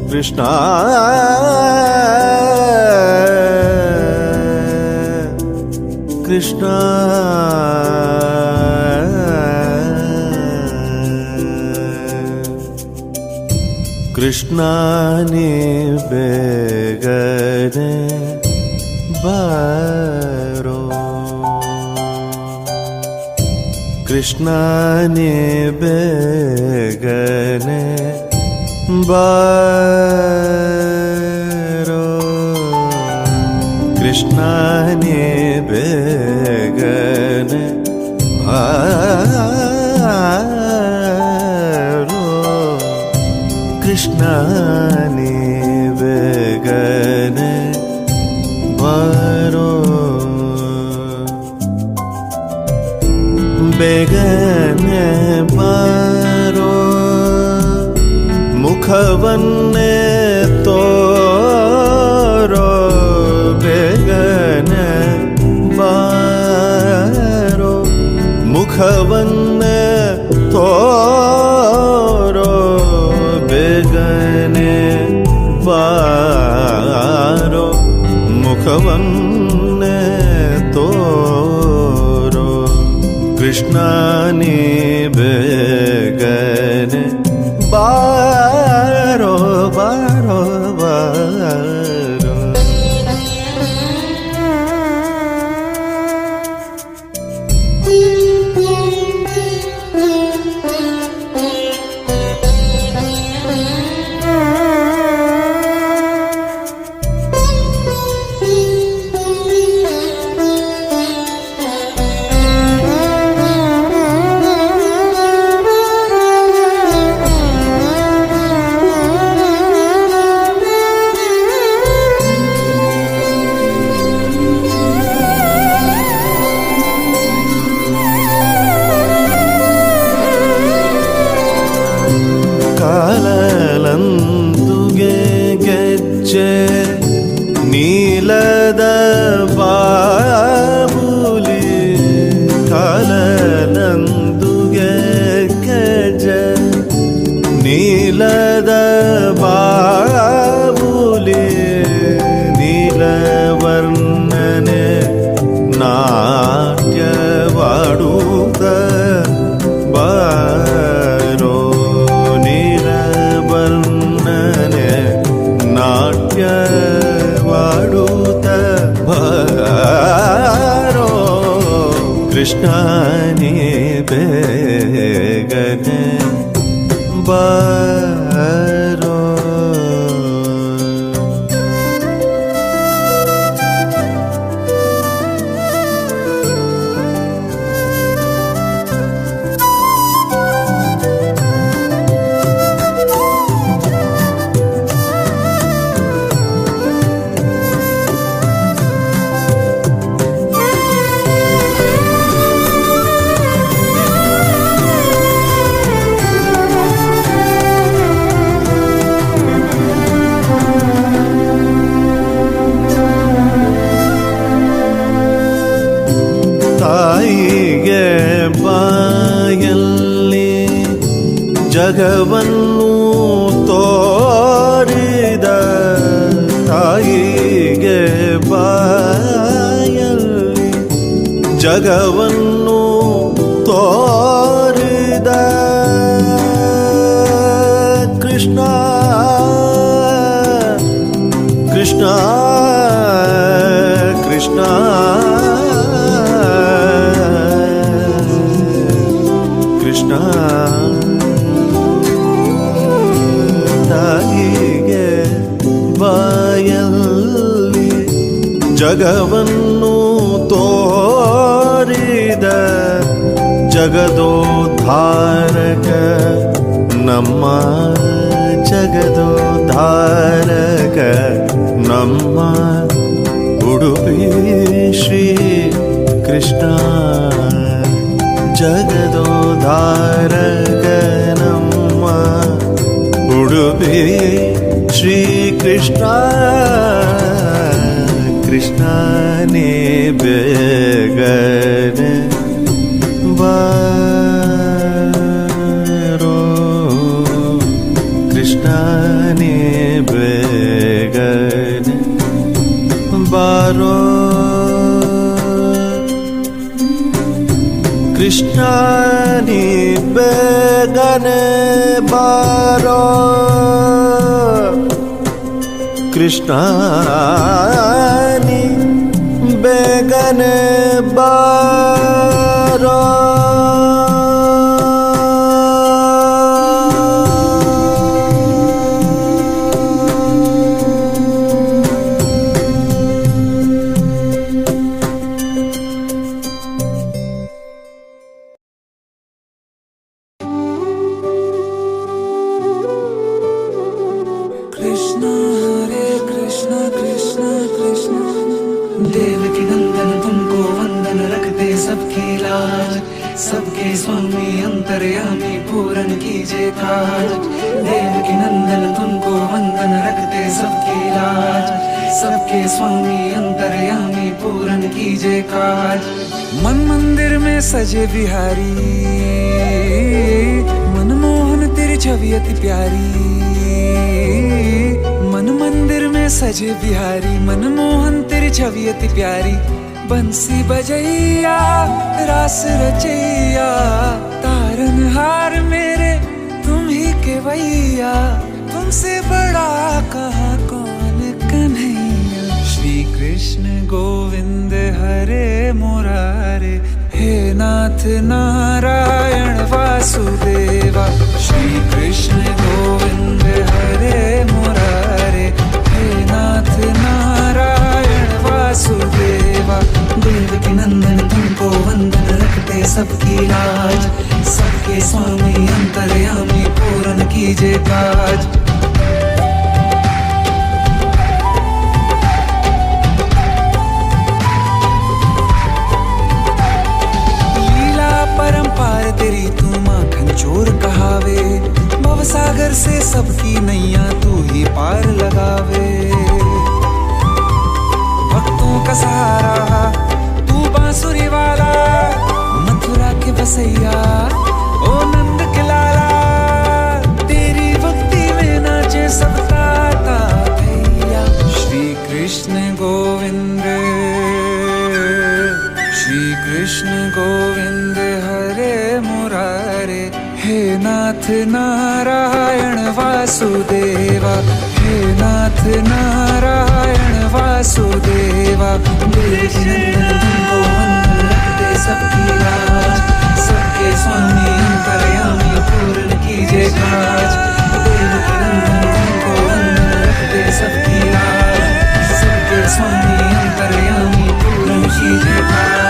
ಕೃಷ್ಣ ಕೃಷ್ಣ ಕೃಷ್ಣ ನೀ ಬೇಗನೆ ಬಾರೋ ಕೃಷ್ಣ ನೀ ಬೇಗನೆ ಬಾರೋ ಕೃಷ್ಣ ನೀ ಬೇಗನೆ ಬಾರೋ ಕೃಷ್ಣ ನೀ ಬೇಗನೆ ಬಾರೋ ಬೇಗನೆ ಬಾರೋ ಮುಖವನ್ನೇ ತೋರೋ ಬೇಗನೆ ಬಾರೋ ಮುಖವನ್ನೇ ತೋರೋ ಬೇಗನೆ ಬಾರೋ ಮುಖವನ್ನೇ ತೋರೋ ಕೃಷ್ಣ ನೀ ಬೇಗನೆ ಬಾರೋ ಬಾರೋ ಬಾರೋ ಕಾಲಲಂದುಗೆ ಗೆಜ್ಜೆ ನೀಲದ ಬಾಬುಲಿ ಕಾಲಲಂದುಗೆ ಗೆಜ್ಜೆ ನೀಲದ ಬಾಬುಲಿ ನೀಲವರ್ಣನೆ ನಾಟ್ಯವಾಡುತ್ತ ಬಾರೋ ನಾಟ್ಯವಾಡುತ್ತ ಬಾರೋ ಕೃಷ್ಣ ನೀ ಬೇಗನೆ ಬಾರೋ ತಾಯಿಗೆ ಬಾಯಲ್ಲಿ ಜಗವನ್ನು ತೋರಿದ ತಾಯಿಗೆ ಬಾಯಲ್ಲಿ ಜಗವನ್ನು ತೋರಿದ ಕೃಷ್ಣ ಕೃಷ್ಣ ಕೃಷ್ಣ ಕೃಷ್ಣ ತಾಯಿಗೆ ಬಾಯಲ್ಲಿ ಜಗವನ್ನು ತೋರಿದ ಜಗದೋದ್ಧಾರಕ ನಮ್ಮ ಜಗದೋದ್ಧಾರಕ ಜಗದೋಧಾರಕ ನಮ್ಮ ಉಡುಪಿ ಶ್ರೀ ಕೃಷ್ಣ ಜಗದೋಧಾರಕ ನಮ್ಮ ಉಡುಪಿ ಶ್ರೀ ಕೃಷ್ಣ ಕೃಷ್ಣನೇ ಬೇಗನೆ ಬಾರೋ ಕೃಷ್ಣನೇ ಬೇಗನೆ ಬಾರೋ ಕೃಷ್ಣನೇ ಬೇಗನೆ ಬಾರೋ ಕೃಷ್ಣನೇ ಬೇಗನೆ ಬಾರೋ देवकी नंदन तुमको वंदन रखते सबकी लाज, सबके स्वामी अंतर्यामी पूरन कीजिए काज। देवकी नंदन तुमको वंदन रखते सबकी लाज, सबके स्वामी अंतर्यामी पूरन कीजिए काज। मन मंदिर में सजे बिहारी, मनमोहन तेरी छवि अति प्यारी। मन मंदिर में सजे बिहारी, मनमोहन तेरी छवि अति प्यारी। बंसी बजैया रास रचैया, तारनहार मेरे तुम ही के वैया। तुमसे बड़ा कहाँ कौन कन्हैया। श्री कृष्ण गोविंद हरे मुरारे, हे नाथ नारायण वासुदेवा। श्री कृष्ण गोविंद हरे मुरारे, हे नाथ नारायण वासुदेवा। देवकी नंदन तुमको वंदन रखते सबकी लाज, सबके स्वामी अंतर्यामी पूरन कीजिए काज। परंपार तेरी तू माखन चोर कहावे, भवसागर से सबकी नैया तू ही पार लगावे। भक्तों का सहारा तू बांसुरी वाला, मथुरा के बसैया ओ नंद के लाला। तेरी भक्ति में नाचे सब ताता भैया। श्री कृष्ण गोविंद, श्री कृष्ण गोविंद हरे मुरारे, हे नाथ नारायण वासुदेवा। हे नाथ नारायण वासुदेवा। देवकी नंदन तुमको वंदन रखते सबकी लाज, सबके स्वामी अंतर्यामी पूर्ण कीजिए काज। देवकी नंदन तुमको वंदन रखते सबकी लाज, सबके स्वामी अंतर्यामी पूर्ण कीजिए काज।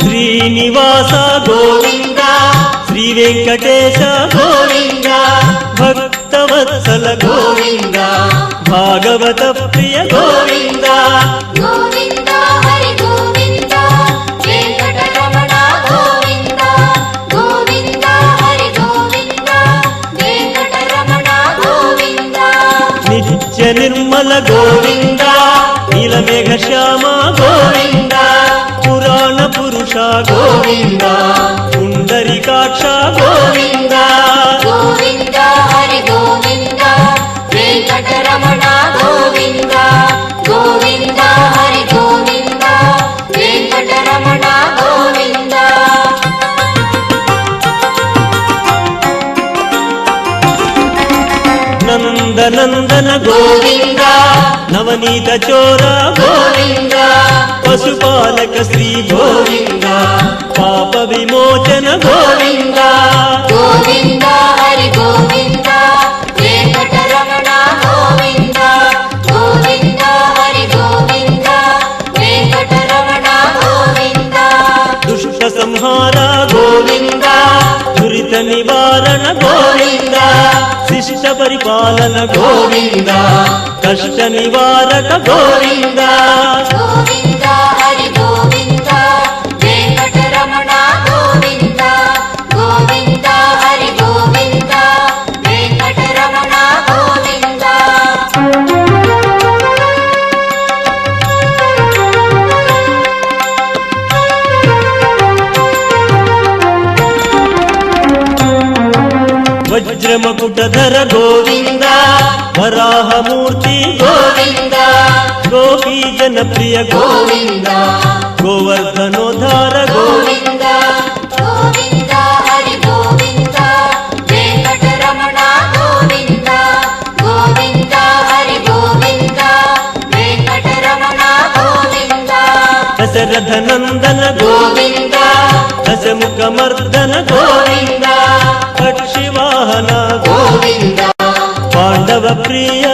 శ్రీనివాస గోవింద, శ్రీ వెంకటేశ గోవింద, భక్తవత్సల గోవింద, భాగవత ప్రియ గోవింద। గోవింద హరి గోవింద, వెంకటరమణ గోవింద। గోవింద హరి గోవింద, వెంకటరమణ గోవింద। నిత్య నిర్మల గోవింద, నీలమేఘ శ్యామ గోవింద, పురాణ పురుష గోవింద, పుండరీకాక్ష గోవింద। గోవింద హరి గోవింద, వెంకటరమణ గోవింద। గోవింద హరి గోవింద, వెంకటరమణ గోవింద। నంద ನಂದನ ಗೋವಿಂದ ನವನೀತ ಚೋರ ಗೋವಿಂದ ಪಶುಪಾಲಕ ಶ್ರೀ ಗೋವಿಂದ ಪಾಪ ವಿಮೋಚನ ಗೋವಿಂದ ಗೋವಿಂದ ಹರಿ ಗೋವಿಂದ ವೆಂಕಟರಮಣ ಗೋವಿಂದ ಗೋವಿಂದ ಹರಿ ಗೋವಿಂದ ವೆಂಕಟರಮಣ ಗೋವಿಂದ ದುಷ್ಟ ಸಂಹಾರ ಗೋವಿಂದ ದುರಿತ ನಿವಾರಣ ಗೋವಿಂದ ಶಿಷ್ಟ ಪರಿಪಾಲನ ಗೋವಿಂದ ಕಷ್ಟ ನಿವಾರಕ ಗೋವಿಂದ ಗೋವಿಂದ ಹರಿ ಗೋವಿಂದ ವೆಂಕಟರಮಣ ಗೋವಿಂದ ಗೋವಿಂದ ಹರಿ ಗೋವಿಂದ ವೆಂಕಟರಮಣ ಗೋವಿಂದ ವಜ್ರ ಮಕುಟಧರ ಗೋವಿಂದ ವರಾಹ ಮೂರ್ತಿ ಗೋವಿಂದ ಗೋಪಿ ಜನಪ್ರಿಯ ಗೋವಿಂದ ಗೋವರ್ಧನೋದ್ಧಾರ ಗೋವಿಂದ ಗೋವಿಂದ ಹರಿ ಗೋವಿಂದ ವೆಂಕಟರಮಣ ಗೋವಿಂದ ಗೋವಿಂದ ಹರಿ ಗೋವಿಂದ ವೆಂಕಟರಮಣ ಗೋವಿಂದ ದಶರಥ ನಂದನ ಗೋವಿಂದ ದಶಮುಖ ಮರ್ದನ ಗೋವಿಂದ ಪಕ್ಷಿವಾಹನ ಗೋವಿಂದ ಪಾಂಡವ ಪ್ರಿಯ